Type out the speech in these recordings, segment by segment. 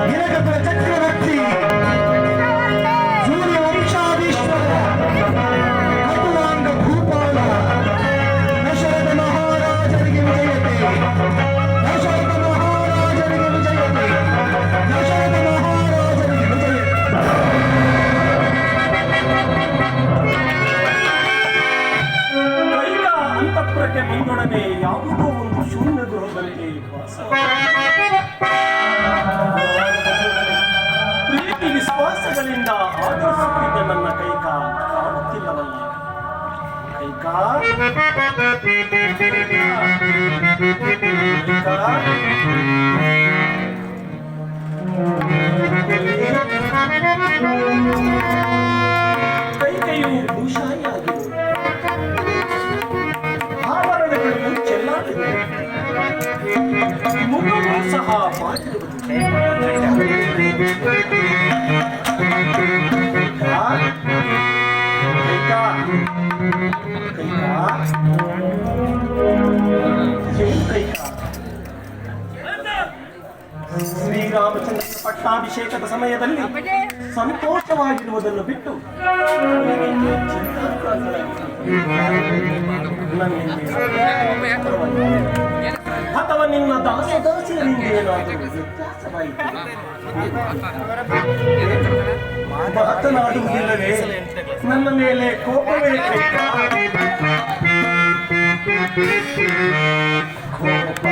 ಗಿರಗಪುರ ಚಕ್ರವರ್ತಿ ಸೂರ್ಯ ವಂಶಾಧೀಶ್ವರ ಕಟುವಾಂಗ ಭೂಪಾಲ ದಶರಥ ಮಹಾರಾಜರಿಗೆ ವಿಜಯತೆ, ದಶರಥ ಮಹಾರಾಜರಿಗೆ ವಿಜಯತೆ, ದಶರಥ ಮಹಾರಾಜರಿಗೆ ವಿಜಯತೆ. ಕೈಲ ಅಂತಃಪುರಕ್ಕೆ ಬಂದೊಡನೆ ಯಾವುದೋ ಒಂದು ಶೂನ್ಯ ಗೃಹದಲ್ಲಿ ಪ್ರೀತಿ ವಿಶ್ವಾಸಗಳಿಂದ ಆದರಿಸುತ್ತಿದ್ದ ನನ್ನ ಕೈಕ ಕಾಣುತ್ತಿಲ್ಲವಲ್ಲ. ಕೈಕ ಕೈಕೆಯು ಭೂಷಾಯಿಯಾಗಿದೆ, ಆವರಣಗಳು ಚೆಲ್ಲಾಡಿದೆ, ಮುಖವೂ ಸಹ ಮಾಡಿರುವುದು. ಶ್ರೀರಾಮಚಂದ್ರ ಪಟ್ಟಾಭಿಷೇಕದ ಸಮಯದಲ್ಲಿ ಸಂತೋಷವಾಗಿರುವುದನ್ನು ಬಿಟ್ಟು ಅಥವಾ ನಿನ್ನ ದಾಸದಾಸಿಯರಿಂದ ಏನಾದರೂ ವ್ಯತ್ಯಾಸವಾಯಿತು? ಮಾತನಾಡುವುದಿಲ್ಲವೇ? ನನ್ನ ಮೇಲೆ ಕೋಪವೇ? ಕೋಪ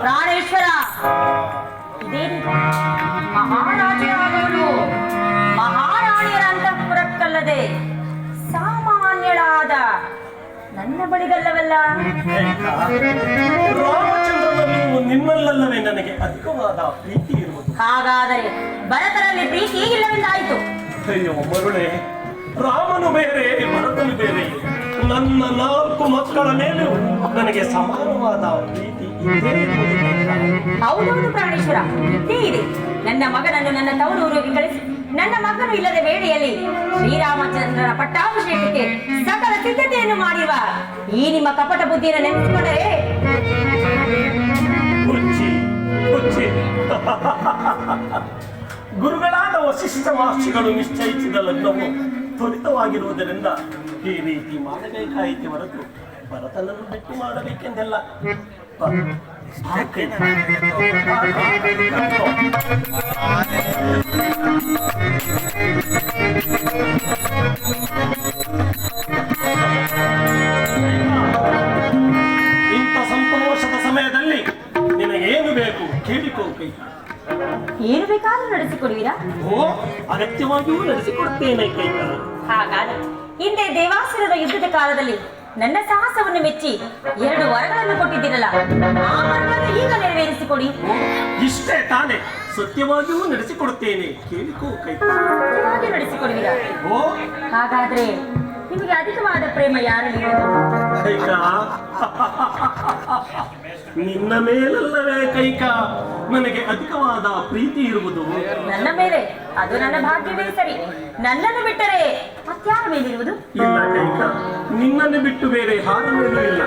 ಪ್ರಾಣೇಶ್ವರ, ಮಹಾರಾಜರಾದವನು ಮಹಾರಾಣಿಯರ ಅಂತಃಪುರಕ್ಕಲ್ಲದೆ ಸಾಮಾನ್ಯಳಾದ ನನ್ನ ಬಳಿಗಲ್ಲವಲ್ಲ? ರಾಮಚಂದ್ರನನ್ನು ನಿಮ್ಮಲ್ಲವೇ ನನಗೆ ಅಧಿಕವಾದ ಪ್ರೀತಿ ಇರುವುದು. ಹಾಗಾದರೆ ಭರತರಲ್ಲಿ ಪ್ರೀತಿ ಇಲ್ಲವೆಂದಾಯಿತು. ಅಯ್ಯೋ ಮರುಳೆ, ರಾಮನು ಬೇರೆ ಭರತನು ಬೇರೆ. ನನ್ನ 4 ಮಕ್ಕಳ ಮೇಲೂ ನನಗೆ ಸಮಾನವಾದ ಪ್ರೀತಿ ಇದ್ದೇ ಇರುವುದು. ಹೌದೌದು ಪ್ರಾಣೇಶ್ವರ, ಇದ್ದೇ ಇದೆ. ನನ್ನ ಮಗನನ್ನು ನನ್ನ ತವರೂರಿಗೆ ಕಳಿಸಿ ನನ್ನ ಮಗನು ಇಲ್ಲದ ವೇಳೆಯಲ್ಲಿ ಶ್ರೀರಾಮಚಂದ್ರನ ಪಟ್ಟಾಭಿಷೇಕಕ್ಕೆ ಸಕಲ ಸಿದ್ಧತೆಯನ್ನು ಮಾಡಿರುವ ಈ ನಿಮ್ಮ ಕಪಟ ಬುದ್ಧಿಯನ್ನು ನೆನೆಸಿಕೊಂಡರೆ ಗುರುಗಳಾದ ವಸಿಷ್ಠ ಮಹರ್ಷಿಗಳು ನಿಶ್ಚಯಿಸಿದ ಲಗ್ನವು ತ್ವರಿತವಾಗಿರುವುದರಿಂದ ಈ ರೀತಿ ಮಾಡಬೇಕಾಯಿತು ಹೊರತು ಭರತನನ್ನು ಭೇಟಿ ಮಾಡಬೇಕೆಂದೆಲ್ಲ. ಇಂಥ ಸಂತೋಷದ ಸಮಯದಲ್ಲಿ ನಿನಗೇನು ಬೇಕು ಕೇಳಿಕೋ ಕೈ. ಏನು ಬೇಕಾದ್ರೂ ನಡೆಸಿಕೊಡುವಿರಾ? ಓ, ಅಗತ್ಯವಾಗಿಯೂ ನಡೆಸಿಕೊಡುತ್ತೇನೆ ಕೈ. ಹಾಗಾದರೆ ಹಿಂದೆ ದೇವಾಸುರರ ಯುದ್ಧದ ಕಾಲದಲ್ಲಿ ನನ್ನ ಸಾಹಸವನ್ನು ಮೆಚ್ಚಿ 2 ವರಗಳನ್ನು ಕೊಟ್ಟಿದ್ದೀರಲ್ಲ, ಆ ವರವನ್ನು ಈಗ ನೆರವೇರಿಸಿಕೊಡಿ. ಇಷ್ಟೇ ತಾನೇ, ಸತ್ಯವಾಗಿಯೂ ನಡೆಸಿಕೊಡುತ್ತೇನೆ, ಕೇಳಿಕೋ ಕೈಕಾ. ಸತ್ಯವಾಗಿ ನಡೆಸಿಕೊಡುವಿರಾ? ಓ ಹಾಗಾದ್ರೆ ನಿಮಗೆ ಅಧಿಕವಾದ ಪ್ರೇಮ ಯಾರಲ್ಲಿರುವುದು? ಕೈಕಾ, ನಿನ್ನ ಮೇಲಲ್ಲವೇ ಕೈಕಾ ನನಗೆ ಅಧಿಕವಾದ ಪ್ರೀತಿ ಇರುವುದು. ನನ್ನ ಮೇಲೆ? ಅದು ನನ್ನ ಭಾಗ್ಯವೇ ಸರಿ. ನನ್ನನ್ನು ಬಿಟ್ಟರೆ ಮತ್ಯಾರ ಮೇಲಿರುವುದು? ಇಲ್ಲ ಕೈಕಾ, ನಿನ್ನನ್ನು ಬಿಟ್ಟು ಬೇರೆ ಯಾರ ಮೇಲೂ ಇಲ್ಲ.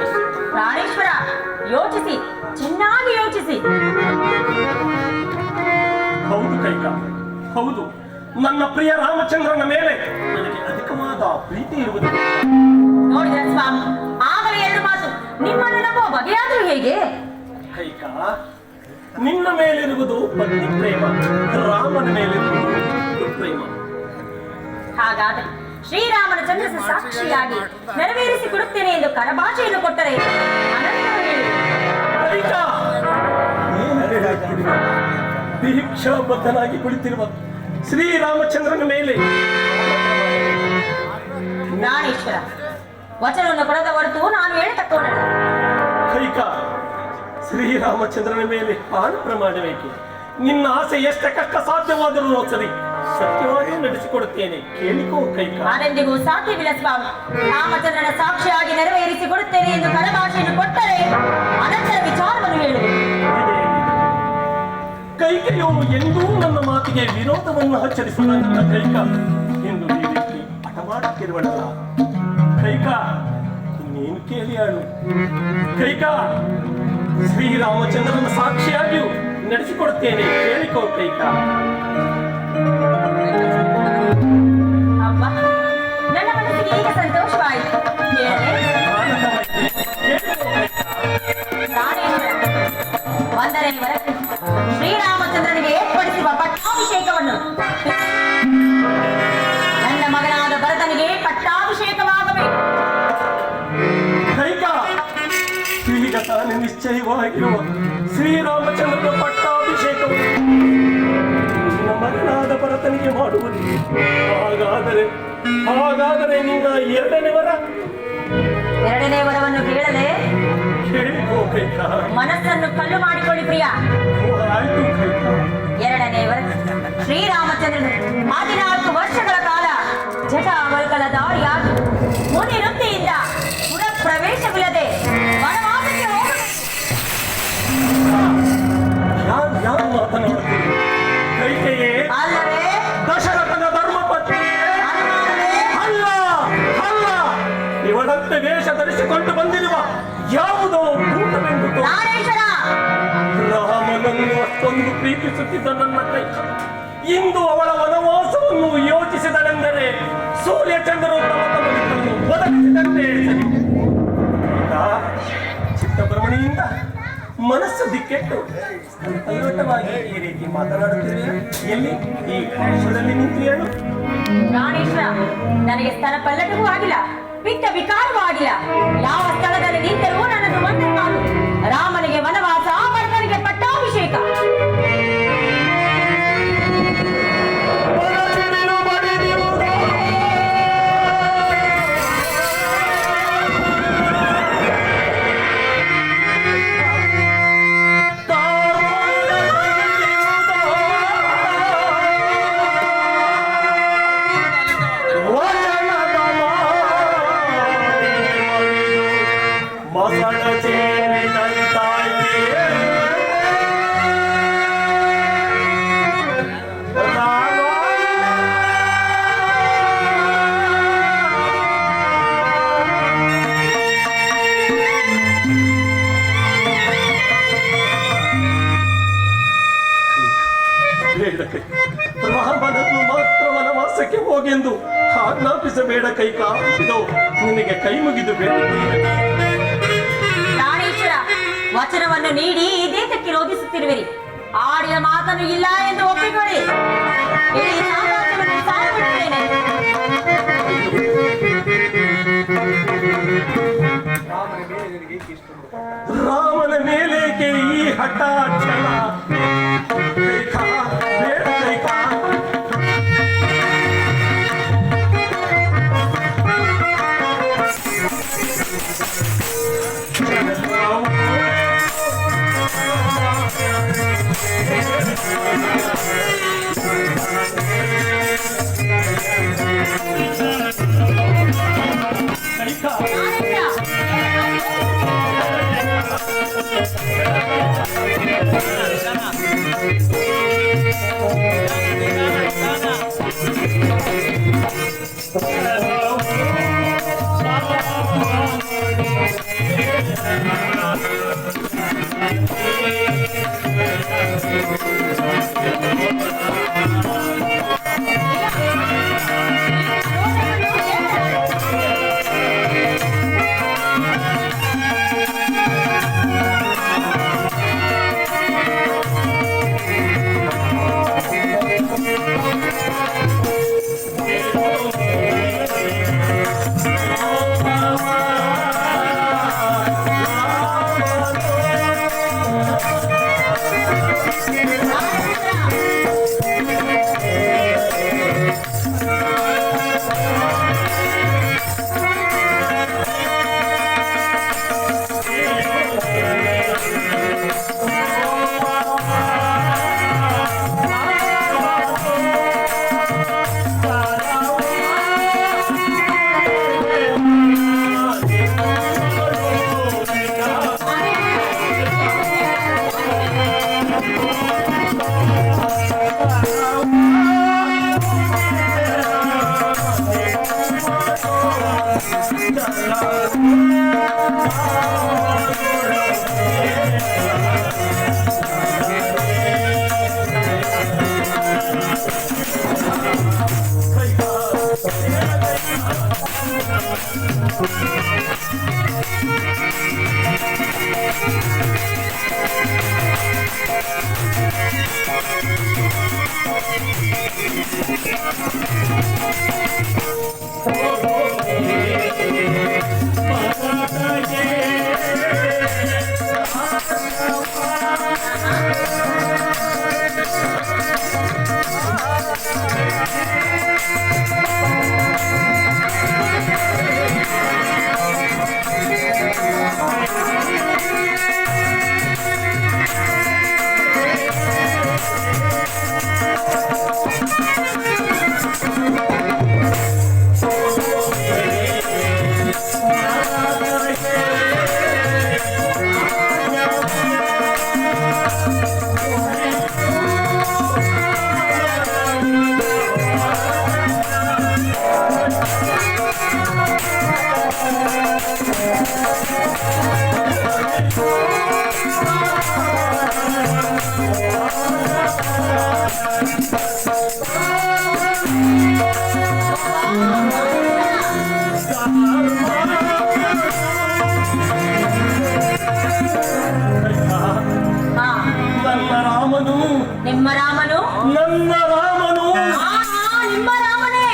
ಪ್ರಾಣೇಶ್ವರ, ಯೋಚಿಸಿ, ಚೆನ್ನಾಗಿ ಯೋಚಿಸಿ. ಹೌದು ಕೈಕಾ, ಹೌದು, ನನ್ನ ಪ್ರಿಯ ರಾಮಚಂದ್ರನ ಮೇಲೆ ನನಗೆ ಅಧಿಕವಾದ ಪ್ರೀತಿ ಇರುವುದು. ನೋಡಿದ ಸ್ವಾಮಿ, ಆಗಲೇ 2 ಮಾತು. ನಿಮ್ಮನ್ನು ನಂಬುವ ಬಗೆಯಾದರೂ ಹೇಗೆ? ಕೈಕಾ, ನಿನ್ನ ಮೇಲಿರುವುದು ಪತ್ನಿ ಪ್ರೇಮ, ರಾಮನ ಮೇಲಿರುವುದು ಪ್ರೇಮ. ಹಾಗಾದರೆ ಶ್ರೀರಾಮನ ಚಂದ್ರಸ ಸಾಕ್ಷಿಯಾಗಿ ನೆರವೇರಿಸಿಕೊಡುತ್ತೇನೆ ಎಂದು ಕರಭಾಷೆಯನ್ನು ಕೊಟ್ಟರೆ ಅನಂತರ ಹೇಳಿ. ಕೈಕಾ, ದೀಕ್ಷಾಬದ್ಧನಾಗಿ ಕುಳಿತಿರುವ ಶ್ರೀರಾಮಚಂದ್ರನ ಮೇಲೆ ಪ್ರಾಣೇಶ್ವರ, ವಚನವನ್ನು ಕೊಡದ ಹೊರತು ನಾನು ಹೇಳತಕ್ಕವನಲ್ಲ. ಕೈಕಾ, ಶ್ರೀರಾಮಚಂದ್ರನ ಮೇಲೆ ಆಣ ಪ್ರಮಾಣವೇಕೆ? ನಿನ್ನ ಆಸೆ ಎಷ್ಟ ಕಷ್ಟ ಸಾಧ್ಯವಾದರೂ ಸರಿ, ಸತ್ಯವಾಗಿ ನಡೆಸಿಕೊಡುತ್ತೇನೆ, ಕೇಳಿಕೋ ಕೈಕಾ. ಅದೆಂದಿಗೂ ಸಾಧ್ಯವಿಲ್ಲ ಸ್ವಾಮಿ. ರಾಮಚಂದ್ರನ ಸಾಕ್ಷಿಯಾಗಿ ನೆರವೇರಿಸಿಕೊಡುತ್ತೇನೆ ಎಂದು ಕರಭಾಷೆಯನ್ನು ಕೊಟ್ಟರೆ ಅನಂತರ ವಿಚಾರವನ್ನು ಹೇಳುವೆ. ಕೈಕೆಯು ಎಂದೂ ನನ್ನ ಮಾತಿಗೆ ವಿರೋಧವನ್ನು ಹಚ್ಚರಿಸುವ ನನ್ನ ಕೈಕಾ ಎಂದು ಈ ರೀತಿ ಹಠ ಮಾಡುತ್ತಿರುವಳಲ್ಲ. ಕೈಕಾ, ಇನ್ನೇನು ಕೇಳಿಯಾಳು. ಕೈಕಾ, ಶ್ರೀರಾಮಚಂದ್ರನ ಸಾಕ್ಷಿಯಾಗಿಯೂ ನಡೆಸಿಕೊಡುತ್ತೇನೆ, ಕೇಳಿಕೋ ಕೈಕಾ. ಅಬ್ಬಾ, ನನ್ನ ಮನಸ್ಸಿಗೆ ಈಗ ಸಂತೋಷವಾಯಿತು. ಒಂದನೇ ವರಕ್ಕೆ ಶ್ರೀರಾಮಚಂದ್ರನಿಗೆ ಏರ್ಪಡಿಸುವ ಪಟ್ಟಾಭಿಷೇಕವನ್ನು ನನ್ನ ಮಗನಾದ ಭರತನಿಗೆ ಪಟ್ಟಾಭಿಷೇಕವಾಗಬೇಕು. ಕೈಕಾ, ಈಗ ತಾನೇ ನಿಶ್ಚಯವಾಗಿರುವ ಶ್ರೀರಾಮಚಂದ್ರನ ಪಟ್ಟಾಭಿಷೇಕವನ್ನು ನಿನ್ನ ಮಗನಾದ ಭರತನಿಗೆ ಮಾಡುವುದು. ಹಾಗಾದರೆ ನಿನ್ನ 2ನೇ ವರ? 2ನೇ ವರವನ್ನು ಕೇಳದೆ ಕೇಳಿಕೋ ಕೈಕಾ. ಮನಸ್ಸನ್ನು ಕಲ್ಲು ಮಾಡಿಕೊಳ್ಳಿ ಪ್ರಿಯ. ಆಯ್ತು ಕೈಕಾ. 2ನೇ ವರ, ಶ್ರೀರಾಮಚಂದ್ರನು 14 ವರ್ಷಗಳ ಕಾಲ ಜಟಾವಲ್ಕಲ ದಾರಿಯಾಗಿ ಮುನಿ ವೃತ್ತಿಯಿಂದ ಪುರ ಪ್ರವೇಶವಿಲ್ಲದೆ ವನವಾಸಕ್ಕೆ ಹೋಗಬೇಕು. ಯಾರು ಮಾತನಾಡುತ್ತೀರಿ? ಕೈಕೆಯೇ? ಅಲ್ಲವೇ? ದಶರಥನ ಧರ್ಮಪತ್ನಿಯೇ? ಅಲ್ಲ, ಅಲ್ಲ, ಇವಳಂತೆ ವೇಷ ಧರಿಸಿಕೊಂಡು ಬಂದಿರುವ ಯಾವುದೋ ಭೂತವೆಂದು ಪ್ರಾಣೇಶ್ವರ, ರಾಮನನ್ನು ಅಷ್ಟೊಂದು ಪ್ರೀತಿಸುತ್ತಿದ್ದ ನನ್ನ ಕೈಕ ಇಂದು ಅವಳ ವನವಾಸವನ್ನು ಯೋಚಿಸಿದಳೆಂದರೆ ಸೂರ್ಯಚಂದ್ರರು ತಮ್ಮ ತಮ್ಮನ್ನು ಒದಗಿಸಿದಂತೆ ಸರಿ. ಈಗ ಚಿತ್ತಭ್ರಮಣೆಯಿಂದ ಮನಸ್ಸು ದಿಕ್ಕೆಟ್ಟು ಅಲ್ಲೋಟವಾಗಿ ಈ ರೀತಿ ಮಾತನಾಡುತ್ತಿದೆ. ಎಲ್ಲಿ ಈ ಪಾರ್ಶ್ವದಲ್ಲಿ ನಿಂತು ಹೇಳು. ಪ್ರಾಣೇಶ್ವರ, ನನಗೆ ಸ್ತನ ಪಲ್ಲಟವೂ ಆಗಿಲ್ಲ, ಪಿತ್ತ ವಿಕಾರವೂ ಆಗಿಲ್ಲ. ಯಾವ ಸ್ಥಳದಲ್ಲಿ ನಿಂತರೂ ನನ್ನದು ಒಂದೇ ಮಾತು: ರಾಮನಿಗೆ ವನವಾಸ, ಭರತನಿಗೆ ಪಟ್ಟಾಭಿಷೇಕ. ರಾಮನನ್ನು ಮಾತ್ರ ವನವಾಸಕ್ಕೆ ಹೋಗೆಂದು ಆಜ್ಞಾಪಿಸಬೇಡ ಕೈಕಾ. ಇದು ನಿನಗೆ ಕೈ ಮುಗಿದು ಬೇಡ. ಪ್ರಾಣೇಶ್ವರ, ವಚನವನ್ನು ನೀಡಿ ಇದೇತಕ್ಕೆ ರೋಧಿಸುತ್ತಿರುವಿರಿ? ಆಡಿದ ಮಾತನ್ನು ಇಲ್ಲ ಎಂದು ಒಪ್ಪಿಕೊಳ್ಳಿ. ಇಡೀ ಸಾಮ್ರಾಜ್ಯವನ್ನು ಸಾಯಬಿಡುತ್ತೇನೆ. ರಾಮನ ಮೇಲೇಕೆ ಈ ಹಠ ಛಲ? ಕೈಕಾ, ಬೇಡ ಕೈಕಾ. ನಿಮ್ಮ ರಾಮನು ನನ್ನ ರಾಮನು ನಿಮ್ಮ ರಾಮನೇ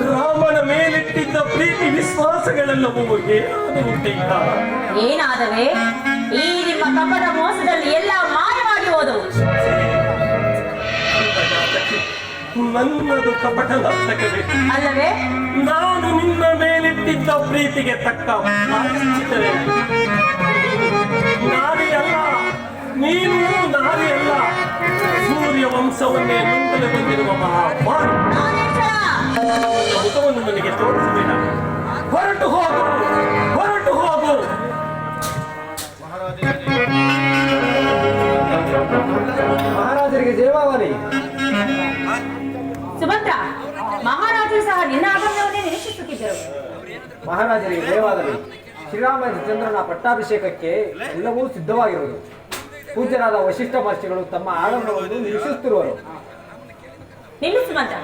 ರಾಮನ ಮೇಲಿಟ್ಟಿದ್ದ ಪ್ರೀತಿ ವಿಶ್ವಾಸಗಳೆಲ್ಲವೂ ಏನಾದವೇ? ಈ ನಿಮ್ಮ ಕಪಟ ಮೋಸದಲ್ಲಿ ಎಲ್ಲ ಮಾಯವಾಗಿ ಹೋದವು. ನನ್ನದು ಕಪಟ ನಾಟಕವೇ ಅಲ್ಲವೇ? ನಾನು ನಿನ್ನ ಮೇಲಿಟ್ಟಿದ್ದ ಪ್ರೀತಿಗೆ ತಕ್ಕ ಪ್ರಾಯಶ್ಚಿತ್ತವೇ. ನಾರಿ ಅಲ್ಲ, ನೀನು ನಾರಿ ಅಲ್ಲ, ಸೂರ್ಯ ವಂಶವನ್ನೇ ಮುಂದಲು ಬಂದಿರುವ ಮಹಾಮಾರಿ. ಮುಖವನ್ನು ನನಗೆ ತೋರಿಸಬೇಡ. ಹೊರಟು ಹೋಗು, ಹೊರಟು ಹೋಗು. ಮಹಾರಾಜರಿಗೆ ಜಯವಾಗಲಿ. ಸುಭದ್ರ, ಮಹಾರಾಜರು ಸಹ ನಿನ್ನ ಆಗಮನವನ್ನೇ ನಿರೀಕ್ಷಿಸುತ್ತಿದ್ದರು. ಮಹಾರಾಜರಿಗೆ ಜಯವಾಗಲಿ. ಶ್ರೀರಾಮಚಂದ್ರನ ಪಟ್ಟಾಭಿಷೇಕಕ್ಕೆ ಎಲ್ಲವೂ ಸಿದ್ಧವಾಗಿರುವುದು. ಪೂಜ್ಯರಾದ ವಶಿಷ್ಠ ಮಹರ್ಷಿಗಳು ತಮ್ಮ ಆಗಮನವನ್ನು ನಿರೀಕ್ಷಿಸುತ್ತಿರುವರು. ನಿಲ್ಲಿಸು ಮಂತ್ರ.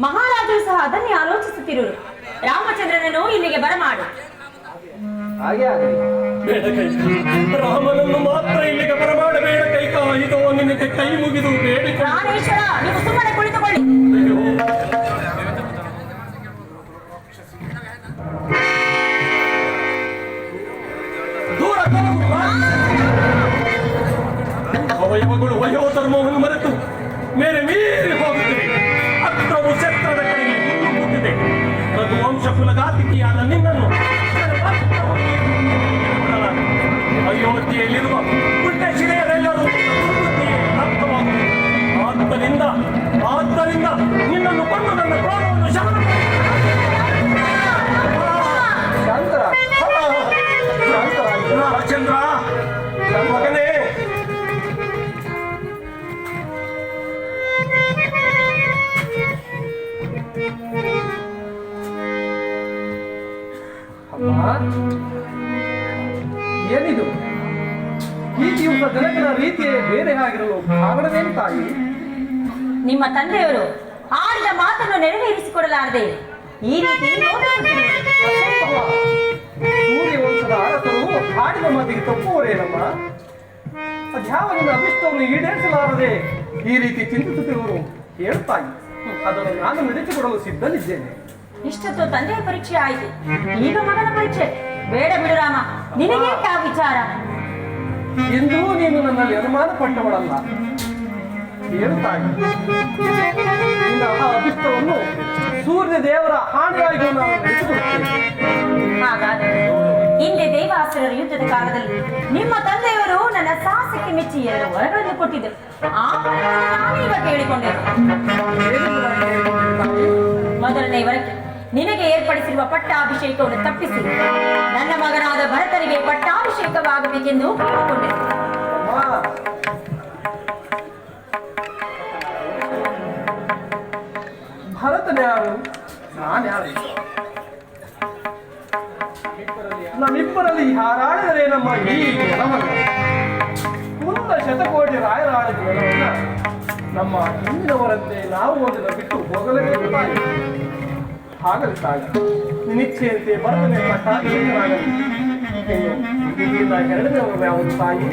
ಮಹಾರಾಜರು ಸಹ ಅದನ್ನೇ ಆಲೋಚಿಸುತ್ತಿರುವರು. ರಾಮಚಂದ್ರನನ್ನು ಇಲ್ಲಿಗೆ ಬರಮಾಡು. ಹಾಗೆ ಆಗಲಿ. ಬೇಡ ಕೈಕ, ರಾಮನನ್ನು ಮಾತ್ರ ಇಲ್ಲಿಗೆ ಬರಮಾಡಬೇಡ ಕೈಕ. ಇದು ನಿನಗೆ ಕೈ ಮುಗಿದು ಬೇಡಿಕೆ. ಪ್ರಾಣೇಶ್ವರ, ನೀವು ಸುಮ್ಮನೆ ಕುಳಿತುಕೊಳ್ಳಿ. ದೂರ ಅವಯವಗಳು ವಯೋಧರ್ಮವನ್ನು ಮರೆತು ಮೇಲೆ ಮೀರಿ ಹೋಗುತ್ತಿವೆ. ಅತ್ರವು ಶಸ್ತ್ರದ ಕಡೆಗೆ ಮುನ್ನುಗ್ಗುತ್ತಿದೆ. ರಘುವಂಶ ಕುಲಘಾತಿಕಿಯಾದ ನಿನ್ನನ್ನು ಅಯೋಧ್ಯೆಯಲ್ಲಿರುವ ಪುಟ್ಟ ಶಿಲೆಯರೆಲ್ಲರೂ ಆದ್ದರಿಂದ ನಿನ್ನನ್ನು ಕೊಂದು ನನ್ನ ಪ್ರಾಣವನ್ನು ಶಮನ ರಾಮಚಂದ್ರ ಮಗನೇ. ಏನಿದು? ಈ ದಿವಸ ಜನಗಳ ರೀತಿಯೇ ಬೇರೆ ಆಗಿರಲು ಕಾರಣವೇನು ತಾಯಿ? ನಿಮ್ಮ ತಂದೆಯವರು ಆಡಿದ ಮಾತನ್ನು ನೆರವೇರಿಸಿಕೊಡಲಾರದೆ ಈ ರೀತಿ ಸೂರ್ಯವಂಶದ ಅರಸರು ಆಡಿದ ಮಾತಿಗೆ ತಪ್ಪುವರೇನಮ್ಮ? ಅದ್ಯಾವ ನಿಮ್ಮ ಅಭಿಷ್ಟವನ್ನು ಈಡೇರಿಸಲಾರದೆ ಈ ರೀತಿ ಚಿಂತಿಸುತ್ತಿರುವರು ಹೇಳ್ತಾಯಿ. ಅದನ್ನು ನಾನು ನಡೆಸಿಕೊಡಲು ಸಿದ್ಧನಿದ್ದೇನೆ. ಇಷ್ಟೊತ್ತು ತಂದೆಯ ಪರೀಕ್ಷೆ ಆಯಿತು, ಈಗ ಮಗನ ಪರೀಕ್ಷೆ. ಬೇಡ ಬಿಡು ರಾಮ, ನಿನಗೆ ಯಾವ ವಿಚಾರ? ಎಂದೂ ನೀನು ನನ್ನಲ್ಲಿ ಅನುಮಾನ ಪಟ್ಟವಳಲ್ಲ. ಹೇಳ್ತಾಯಿ, ನಿನ್ನ ಆ ಅಭಿಷ್ಟವನ್ನು ಸೂರ್ಯ ದೇವರ ಹಾನಿಯಾಗಿ ನಾವು ನಡೆಸಿಕೊಡುತ್ತೇವೆ. ಹಾಗಾದರೆ ಹಿಂದೆ ದೇವಾಸುರರ ಯುದ್ಧದ ಕಾಲದಲ್ಲಿ ನಿಮ್ಮ ತಂದೆಯವರು ನನ್ನ ಸಾಹಸಕ್ಕೆ ಮೆಚ್ಚಿ 2 ವರಗಳನ್ನು ಕೊಟ್ಟಿದ್ದರು. ಆ ವರಗಳನ್ನು ನಾನೀಗ ಕೇಳಿಕೊಂಡೆನು. ಮೊದಲನೇ ವರಕ್ಕೆ ನಿನಗೆ ಏರ್ಪಡಿಸಿರುವ ಪಟ್ಟಾಭಿಷೇಕವನ್ನು ತಪ್ಪಿಸಿ ನನ್ನ ಮಗನಾದ ಭರತನಿಗೆ ಪಟ್ಟಾಭಿಷೇಕವಾಗಬೇಕೆಂದು ಕೇಳಿಕೊಂಡೆನು. ಭರತನ ಯಾರು, ನಾನ್ಯಾರು? ನಮ್ಮಿಬ್ಬರಲ್ಲಿ ಯಾರಾಡಿದರೆ ನಮ್ಮ ಈ ನೆಲವನ್ನ, ಮುಂದ ಶತಕೋಟಿ ರಾಯರಾಡಿದ ನೆಲವನ್ನ ನಮ್ಮ ಹಿಂದಿನವರಂತೆ ನಾವು ಒಂದನ್ನು ಬಿಟ್ಟು ಹೋಗಲೇಬೇಕು ತಾಯಿ. ಹಾಗಲಿ ತಾಯಿ, ನಿನಿಚ್ಛೆಯಂತೆ ಭರತನೇ ಪಟ್ಟಾಭಿಷೇಕನಾಗಲಿ. ಎರಡನೇವರು ಯಾವುದು ತಾಯಿ?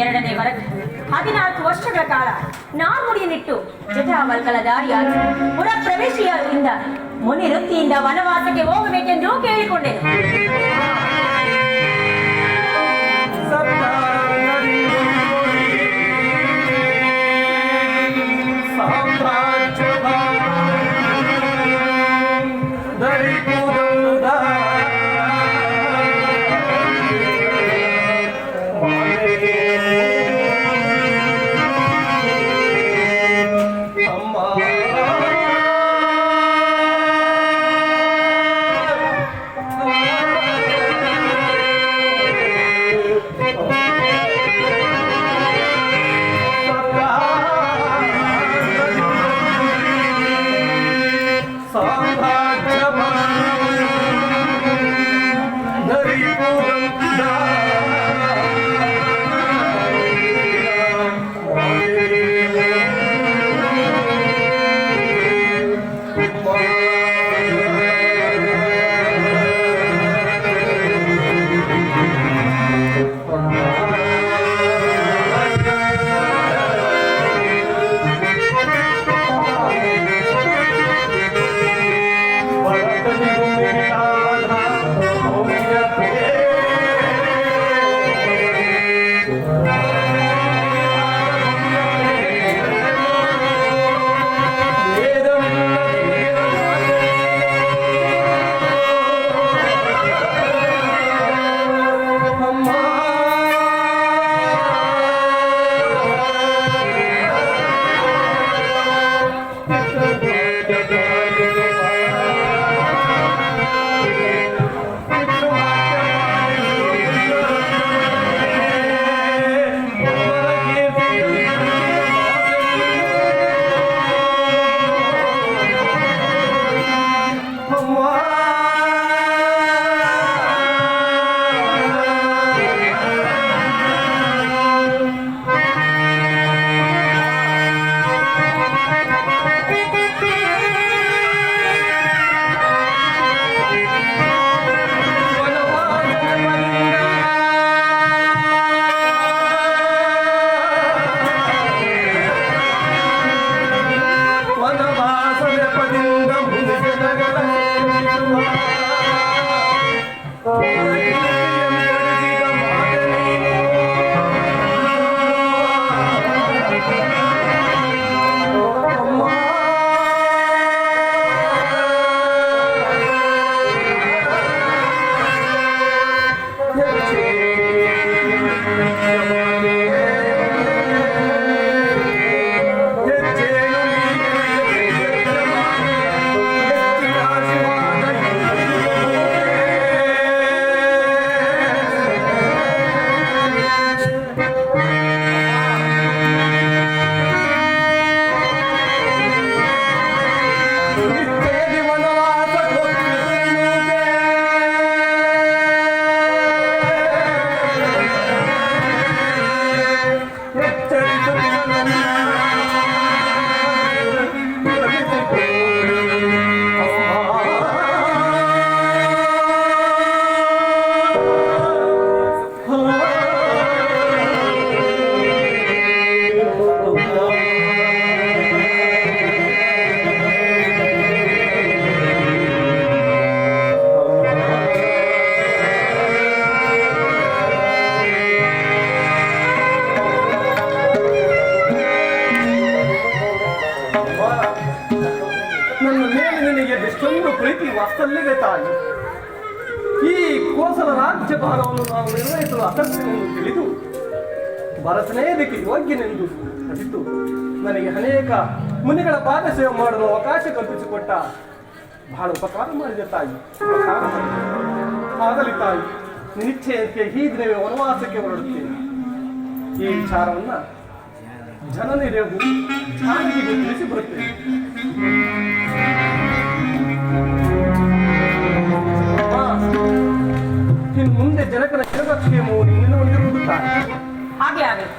ಎರಡನೇ ವರಕ್ಕೆ 14 ವರ್ಷಗಳ ಕಾಲ ನಾರ್ಮುಡಿಯನ್ನಿಟ್ಟು ಜಟಾವಲ್ಕಲ ದಾರಿಯಾಗಿ ಪುರ ಪ್ರವೇಶಿಯಿಂದ ಮುನಿ ವೃತ್ತಿಯಿಂದ ವನವಾಸಕ್ಕೆ ಹೋಗಬೇಕೆಂದು ಕೇಳಿಕೊಂಡೆನು. ನನ್ನ ಮೇಲೆ ನಿನಗೆ ಎಷ್ಟೊಂದು ಪ್ರೀತಿ ವಾಸ್ತಲ್ಯವೇ ತಾಯಿ. ಈ ಕೋಸಲ ರಾಜ್ಯಭಾರವನ್ನು ನಾವು ನಿರ್ವಹಿಸಲು ಅಸತ್ಯವನ್ನು ತಿಳಿದು ಭರತನೇ ಇದಕ್ಕೆ ಯೋಗ್ಯನೆಂದು ಅರಿತು ನನಗೆ ಅನೇಕ ಮುನಿಗಳ ಪಾದ ಸೇವೆ ಮಾಡಲು ಅವಕಾಶ ಕಲ್ಪಿಸಿಕೊಟ್ಟ ಬಹಳ ಉಪಕಾರ ಮಾಡಿದೆ ತಾಯಿ. ಉಪಕಾರ ಮಾಡಿದೆ. ಆಗಲಿ ತಾಯಿ, ನಿಶ್ಚಯಕ್ಕೆ ಈ ದಿನವೇ ವನವಾಸಕ್ಕೆ ಹೊರಡುತ್ತೇನೆ. ಈ ವಿಚಾರವನ್ನ ಜನನಿರೆಗೂ ಜಾರಿಗೆ ತಿಳಿಸಿ ಬರುತ್ತೇನೆ. ಇನ್ನು ಮುಂದೆ ಜನಕನ ಯೋಗಕ್ಷೇಮವು ನಿನ್ನ ಹೊಂದಿರುವುದು ತಾಯಿ. ಹಾಗೆ ಆಗಲಿ.